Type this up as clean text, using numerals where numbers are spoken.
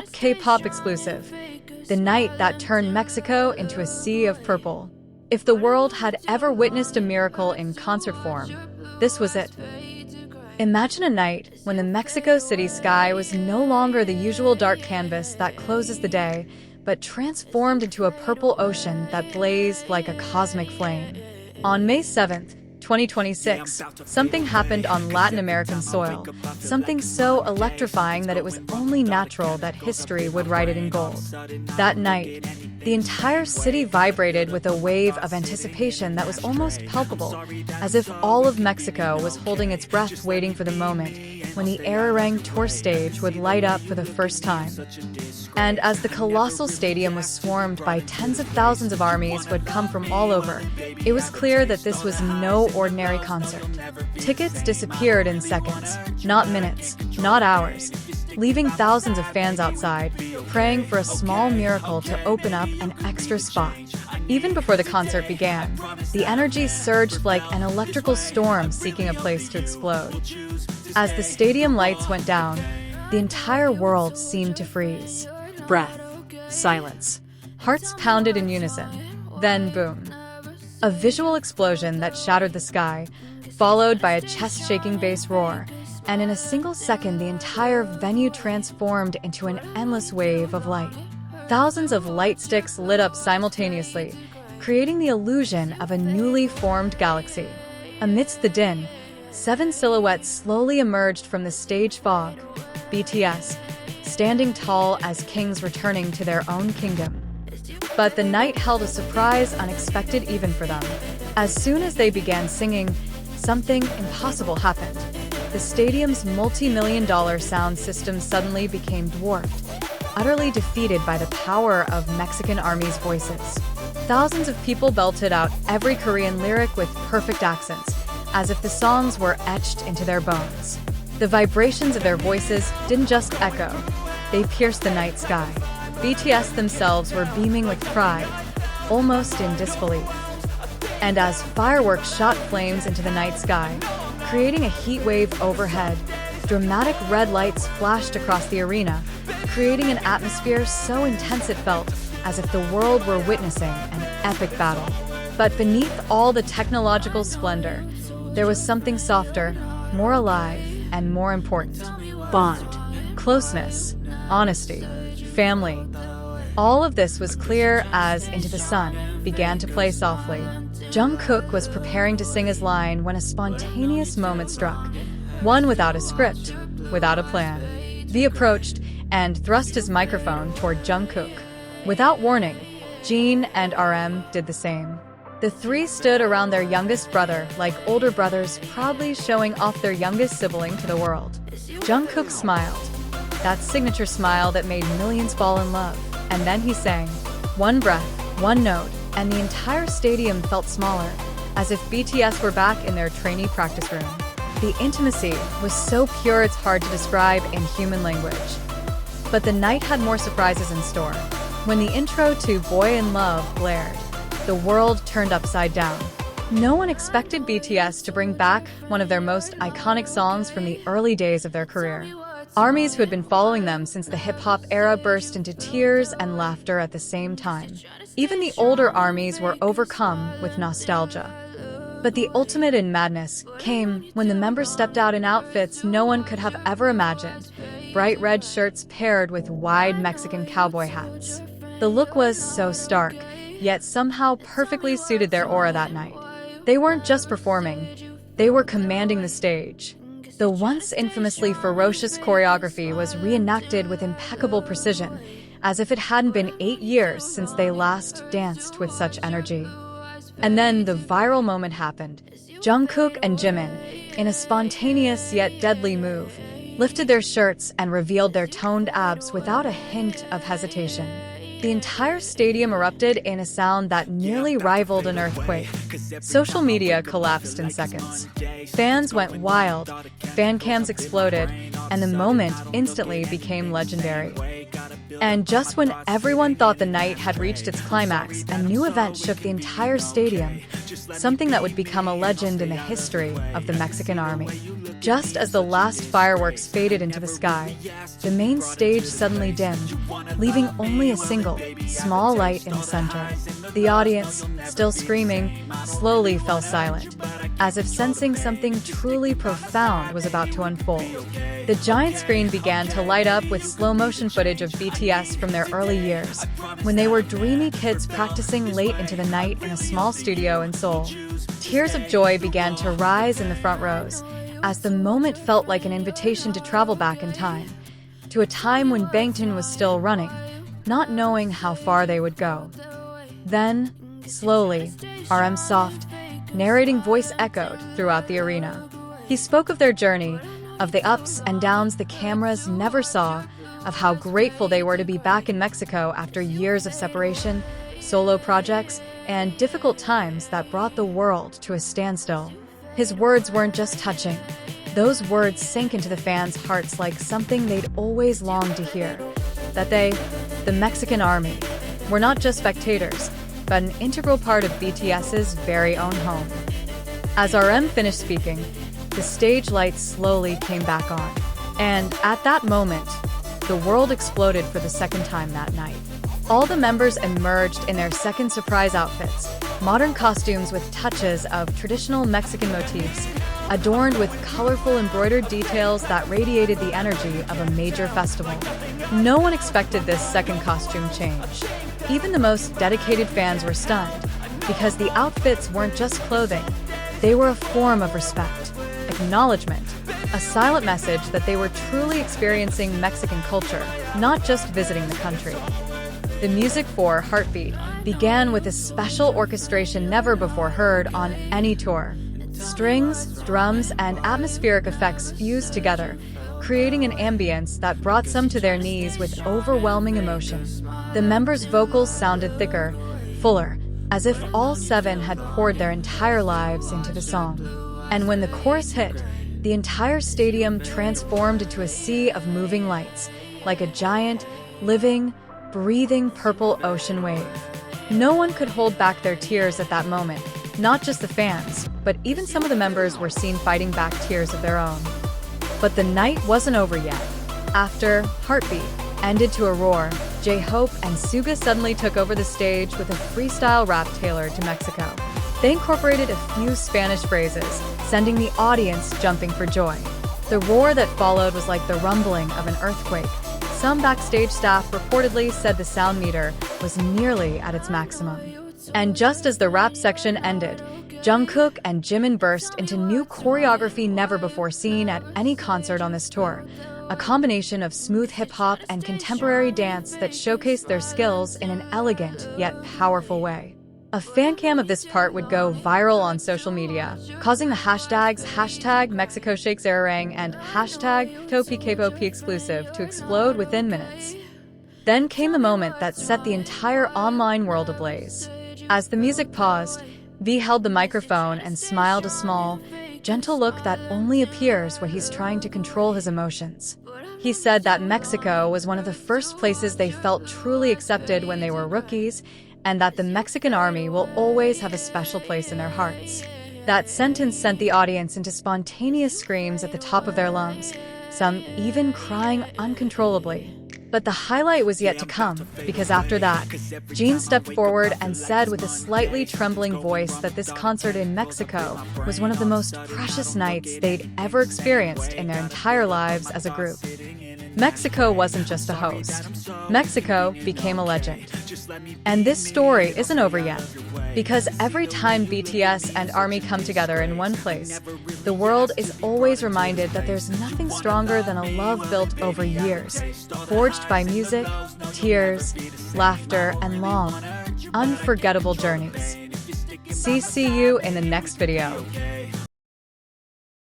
top K-pop exclusive, the night that turned Mexico into a sea of purple. If the world had ever witnessed a miracle in concert form, this was it. Imagine a night when the Mexico City sky was no longer the usual dark canvas that closes the day, but transformed into a purple ocean that blazed like a cosmic flame. On May 7th, 2026, something happened on Latin American soil, something so electrifying that it was only natural that history would write it in gold. That night, the entire city vibrated with a wave of anticipation that was almost palpable, as if all of Mexico was holding its breath waiting for the moment when the Arirang tour stage would light up for the first time. And as the colossal stadium was swarmed by tens of thousands of armies who had come from all over, it was clear that this was no ordinary concert. Tickets disappeared in seconds, not minutes, not hours, leaving thousands of fans outside, praying for a small miracle to open up an extra spot. Even before the concert began, the energy surged like an electrical storm seeking a place to explode. As the stadium lights went down, the entire world seemed to freeze. Breath, silence. Hearts pounded in unison. Then boom. A visual explosion that shattered the sky, followed by a chest-shaking bass roar, and in a single second the entire venue transformed into an endless wave of light. Thousands of light sticks lit up simultaneously, creating the illusion of a newly formed galaxy. Amidst the din, 7 silhouettes slowly emerged from the stage fog. BTS, standing tall as kings returning to their own kingdom. But the night held a surprise unexpected even for them. As soon as they began singing, something impossible happened. The stadium's multi-million-dollar sound system suddenly became dwarfed, utterly defeated by the power of Mexican Army's voices. Thousands of people belted out every Korean lyric with perfect accents, as if the songs were etched into their bones. The vibrations of their voices didn't just echo, they pierced the night sky. BTS themselves were beaming with pride, almost in disbelief. And as fireworks shot flames into the night sky, creating a heat wave overhead, dramatic red lights flashed across the arena, creating an atmosphere so intense it felt as if the world were witnessing an epic battle. But beneath all the technological splendor, there was something softer, more alive, and more important. Bond, closeness, honesty, family. All of this was clear as Into the Sun began to play softly. Jungkook was preparing to sing his line when a spontaneous moment struck, one without a script, without a plan. V approached and thrust his microphone toward Jungkook. Without warning, Jin and RM did the same. The three stood around their youngest brother like older brothers, proudly showing off their youngest sibling to the world. Jungkook smiled, that signature smile that made millions fall in love. And then he sang. One breath, one note, and the entire stadium felt smaller, as if BTS were back in their trainee practice room. The intimacy was so pure it's hard to describe in human language. But the night had more surprises in store. When the intro to Boy in Love blared, the world turned upside down. No one expected BTS to bring back one of their most iconic songs from the early days of their career. Armies who had been following them since the hip-hop era burst into tears and laughter at the same time. Even the older armies were overcome with nostalgia. But the ultimate in madness came when the members stepped out in outfits no one could have ever imagined. Bright red shirts paired with wide Mexican cowboy hats. The look was so stark, yet somehow perfectly suited their aura that night. They weren't just performing, they were commanding the stage. The once infamously ferocious choreography was reenacted with impeccable precision, as if it hadn't been 8 years since they last danced with such energy. And then the viral moment happened. Jungkook and Jimin, in a spontaneous yet deadly move, lifted their shirts and revealed their toned abs without a hint of hesitation. The entire stadium erupted in a sound that nearly rivaled an earthquake. Social media collapsed in seconds. Fans went wild, fan cams exploded, and the moment instantly became legendary. And just when everyone thought the night had reached its climax, a new event shook the entire stadium, something that would become a legend in the history of the Mexican Army. Just as the last fireworks faded into the sky, the main stage suddenly dimmed, leaving only a single, small light in the center. The audience, still screaming, slowly fell silent, as if sensing something truly profound was about to unfold. The giant screen began to light up with slow-motion footage of BTS from their early years, when they were dreamy kids practicing late into the night in a small studio in Seoul. Tears of joy began to rise in the front rows, as the moment felt like an invitation to travel back in time, to a time when Bangtan was still running, not knowing how far they would go. Then, slowly, RM's soft, narrating voice echoed throughout the arena. He spoke of their journey, of the ups and downs the cameras never saw, of how grateful they were to be back in Mexico after years of separation, solo projects, and difficult times that brought the world to a standstill. His words weren't just touching. Those words sank into the fans' hearts like something they'd always longed to hear. That they, the Mexican army, were not just spectators, but an integral part of BTS's very own home. As RM finished speaking, the stage lights slowly came back on. And at that moment, the world exploded for the second time that night. All the members emerged in their second surprise outfits, modern costumes with touches of traditional Mexican motifs, adorned with colorful embroidered details that radiated the energy of a major festival. No one expected this second costume change. Even the most dedicated fans were stunned, because the outfits weren't just clothing, they were a form of respect, acknowledgement, a silent message that they were truly experiencing Mexican culture, not just visiting the country. The music for Heartbeat began with a special orchestration never before heard on any tour. Strings, drums, and atmospheric effects fused together, creating an ambience that brought some to their knees with overwhelming emotion. The members' vocals sounded thicker, fuller, as if all seven had poured their entire lives into the song. And when the chorus hit, the entire stadium transformed into a sea of moving lights, like a giant, living, breathing purple ocean wave. No one could hold back their tears at that moment, not just the fans, but even some of the members were seen fighting back tears of their own. But the night wasn't over yet. After Heartbeat ended to a roar, J-Hope and Suga suddenly took over the stage with a freestyle rap tailored to Mexico. They incorporated a few Spanish phrases, sending the audience jumping for joy. The roar that followed was like the rumbling of an earthquake. Some backstage staff reportedly said the sound meter was nearly at its maximum. And just as the rap section ended, Jungkook and Jimin burst into new choreography never before seen at any concert on this tour, a combination of smooth hip-hop and contemporary dance that showcased their skills in an elegant yet powerful way. A fan cam of this part would go viral on social media, causing the hashtags #MexicoShakesArang and #TopiKpop exclusive to explode within minutes. Then came the moment that set the entire online world ablaze. As the music paused, V held the microphone and smiled a small, gentle look that only appears when he's trying to control his emotions. He said that Mexico was one of the first places they felt truly accepted when they were rookies, and that the Mexican army will always have a special place in their hearts. That sentence sent the audience into spontaneous screams at the top of their lungs, some even crying uncontrollably. But the highlight was yet to come, because after that, Jean stepped forward and said with a slightly trembling voice that this concert in Mexico was one of the most precious nights they'd ever experienced in their entire lives as a group. Mexico wasn't just a host. Mexico became a legend. And this story isn't over yet, because every time BTS and ARMY come together in one place, the world is always reminded that there's nothing stronger than a love built over years, forged by music, tears, laughter, and long, unforgettable journeys. See you in the next video.